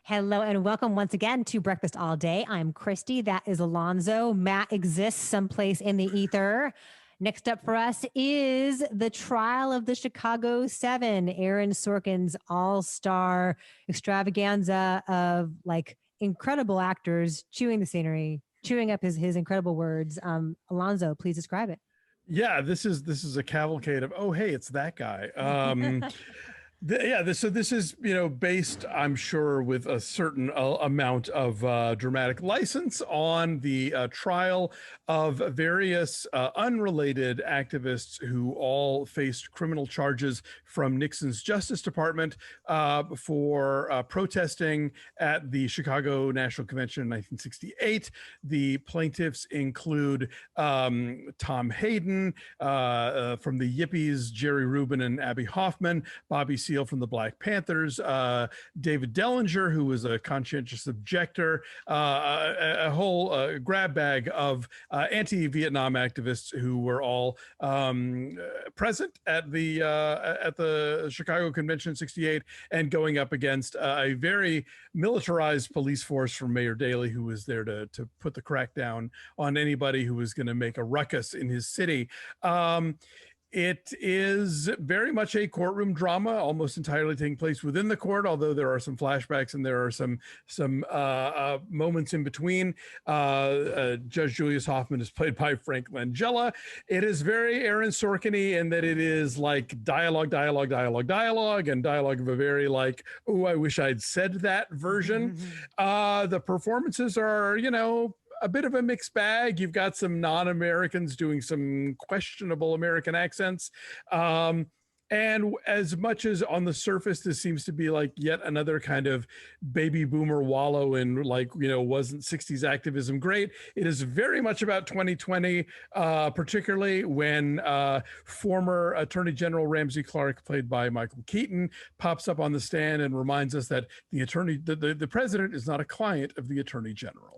Hello and welcome once again to Breakfast All Day. I'm Christy. That is Alonso. Matt exists someplace in the ether. Next up for us is the trial of the Chicago Seven, Aaron Sorkin's all-star extravaganza of like incredible actors chewing the scenery, chewing up his incredible words. Alonso, please describe it. Yeah, this is a cavalcade of, oh, hey, it's that guy. So this is, based, I'm sure, with a certain amount of dramatic license on the trial of various unrelated activists who all faced criminal charges from Nixon's Justice Department for protesting at the Chicago National Convention in 1968. The plaintiffs include Tom Hayden from the Yippies, Jerry Rubin and Abby Hoffman, Bobby Seale from the Black Panthers, David Dellinger, who was a conscientious objector, a whole grab bag of anti-Vietnam activists who were all present at the Chicago Convention in '68 and going up against a very militarized police force from Mayor Daley, who was there to put the crackdown on anybody who was going to make a ruckus in his city. It is very much a courtroom drama, almost entirely taking place within the court, although there are some flashbacks and there are some moments in between. Judge Julius Hoffman is played by Frank Langella. It is very Aaron Sorkin-y in that it is like dialogue, and dialogue of a very like, oh, I wish I'd said that version. The performances are, a bit of a mixed bag. You've got some non-Americans doing some questionable American accents. And as much as on the surface, this seems to be like yet another kind of baby boomer wallow in like, wasn't 60s activism great? It is very much about 2020, particularly when former Attorney General Ramsey Clark, played by Michael Keaton, pops up on the stand and reminds us that the president is not a client of the Attorney General.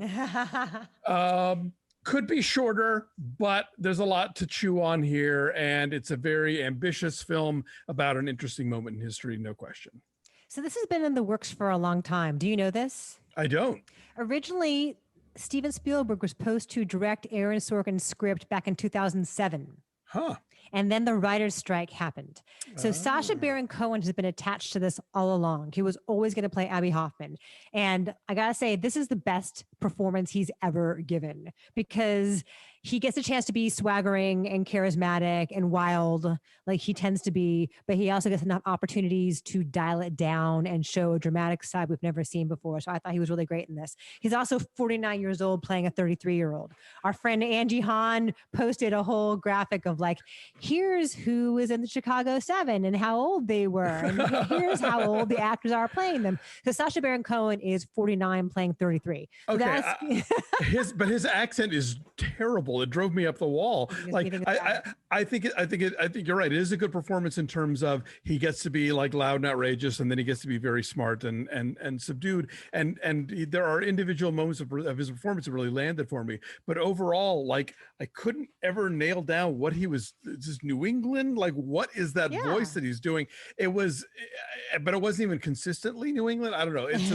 Could be shorter, but there's a lot to chew on here, and it's a very ambitious film about an interesting moment in history, no question. So this has been in the works for a long time. Do you know this? I don't. Originally, Steven Spielberg was supposed to direct Aaron Sorkin's script back in 2007. Huh. And then the writer's strike happened. So Sacha Baron Cohen has been attached to this all along. He was always going to play Abby Hoffman. And I got to say, this is the best performance he's ever given because he gets a chance to be swaggering and charismatic and wild like he tends to be, but he also gets enough opportunities to dial it down and show a dramatic side we've never seen before. So I thought he was really great in this. He's also 49 years old playing a 33-year-old. Our friend Angie Hahn posted a whole graphic of like, here's who is in the Chicago Seven and how old they were. And here's how old the actors are playing them. So Sacha Baron Cohen is 49 playing 33. Okay. His accent is terrible. It drove me up the wall. Like I think you're right. It is a good performance in terms of he gets to be like loud and outrageous, and then he gets to be very smart and subdued. And there are individual moments of his performance that really landed for me. But overall, like I couldn't ever nail down what he was. Is this New England? Like what is that voice that he's doing? But it wasn't even consistently New England. I don't know. It's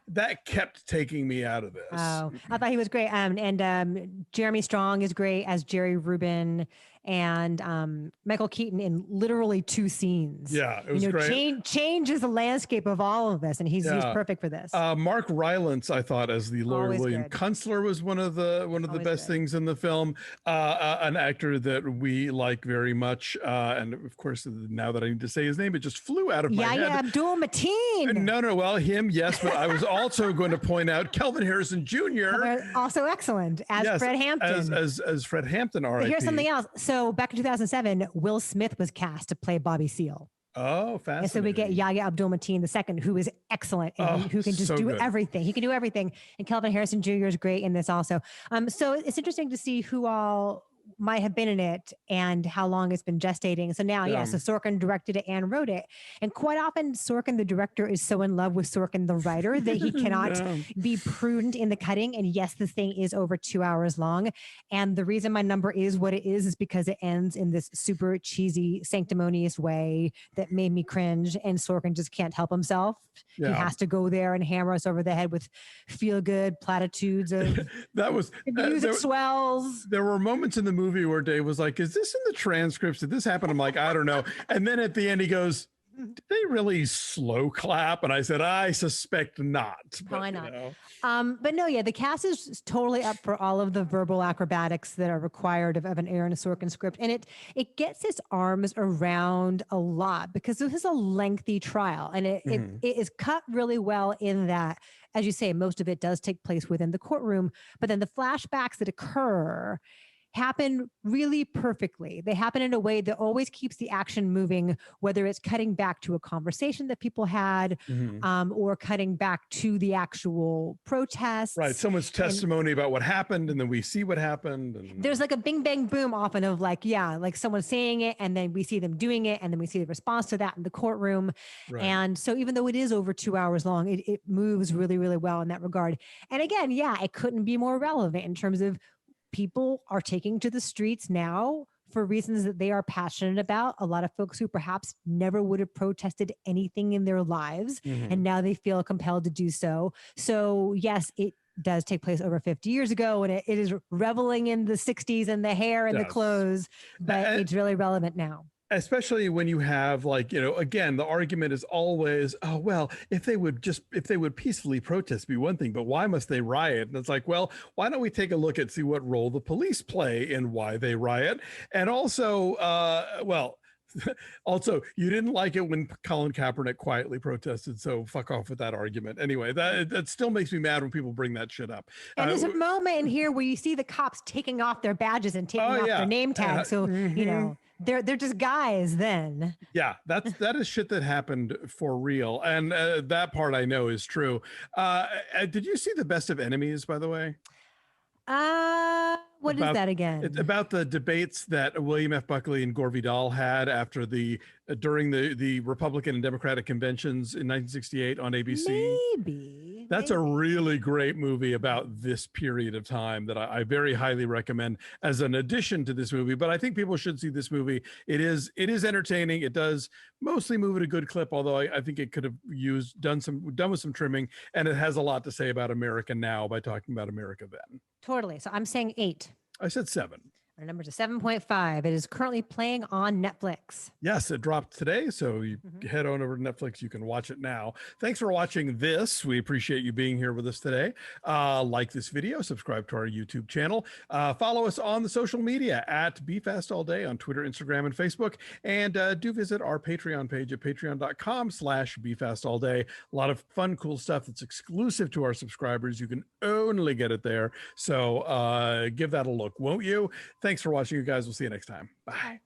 that kept taking me out of this. Oh, I thought he was great. And Jeremy Strong is great as Jerry Rubin, and Michael Keaton in literally 2 scenes. Yeah, it was great. Changes the landscape of all of this, and he's perfect for this. Mark Rylance, I thought, as the lawyer William Kunstler, was one of the best things in the film. An actor that we like very much, and of course, now that I need to say his name, it just flew out of my head. Yahya Abdul-Mateen. No, well, him, yes, but I was also going to point out Kelvin Harrison Jr. Also excellent as Fred Hampton. As Fred Hampton, R.I.P. But here's something else. So back in 2007, Will Smith was cast to play Bobby Seale. Oh, fascinating. And so we get Yahya Abdul-Mateen II, who is excellent and who can just do everything. He can do everything. And Kelvin Harrison Jr. is great in this also. So it's interesting to see who all might have been in it and how long it's been gestating. So now, Yeah. so Sorkin directed it and wrote it. And quite often, Sorkin, the director, is so in love with Sorkin, the writer, that he cannot be prudent in the cutting. And yes, this thing is over 2 hours long. And the reason my number is what it is because it ends in this super cheesy, sanctimonious way that made me cringe. And Sorkin just can't help himself. He has to go there and hammer us over the head with feel good platitudes of that was music swells. There were moments in the movie where Dave was like, is this in the transcripts? Did this happen? I'm like, I don't know. And then at the end, he goes, did they really slow clap? And I said, I suspect not. Probably not. But no, the cast is totally up for all of the verbal acrobatics that are required of an Aaron Sorkin script. And it gets its arms around a lot because this is a lengthy trial and it is cut really well in that, as you say, most of it does take place within the courtroom, but then the flashbacks that occur happen really perfectly. They happen in a way that always keeps the action moving, whether it's cutting back to a conversation that people had or cutting back to the actual protests. Right. Someone's testimony about what happened, and then we see what happened. And there's like a bing, bang, boom often of like someone saying it, and then we see them doing it, and then we see the response to that in the courtroom. Right. And so even though it is over 2 hours long, it moves really, really well in that regard. And again, it couldn't be more relevant in terms of people are taking to the streets now for reasons that they are passionate about. A lot of folks who perhaps never would have protested anything in their lives, and now they feel compelled to do so. So yes, it does take place over 50 years ago, and it is reveling in the 60s and the hair and the clothes, but it's really relevant now. Especially when you have again, the argument is always, oh, well, if they would peacefully protest be one thing, but why must they riot? And it's like, well, why don't we take a look at see what role the police play in why they riot? And also, also, you didn't like it when Colin Kaepernick quietly protested, so fuck off with that argument. Anyway, that still makes me mad when people bring that shit up. And there's a moment in here where you see the cops taking off their badges and taking off their name tags. So, they're just guys then. Yeah, that is shit that happened for real. And that part I know is true. Did you see The Best of Enemies, by the way? What is that again? It's about the debates that William F. Buckley and Gore Vidal had after during the Republican and Democratic conventions in 1968 on ABC. Maybe. That's a really great movie about this period of time that I very highly recommend as an addition to this movie. But I think people should see this movie. It is entertaining. It does mostly move at a good clip, although I think it could have done with some trimming, and it has a lot to say about America now by talking about America then. Totally. So I'm saying 8. I said 7. Our number is 7.5. It is currently playing on Netflix. Yes, it dropped today. So you head on over to Netflix. You can watch it now. Thanks for watching this. We appreciate you being here with us today. Like this video, subscribe to our YouTube channel. Follow us on the social media at BeFastAllDay on Twitter, Instagram, and Facebook. And do visit our Patreon page at patreon.com/BeFastAllDay. A lot of fun, cool stuff that's exclusive to our subscribers. You can only get it there. So give that a look, won't you? Thanks for watching, you guys. We'll see you next time. Bye.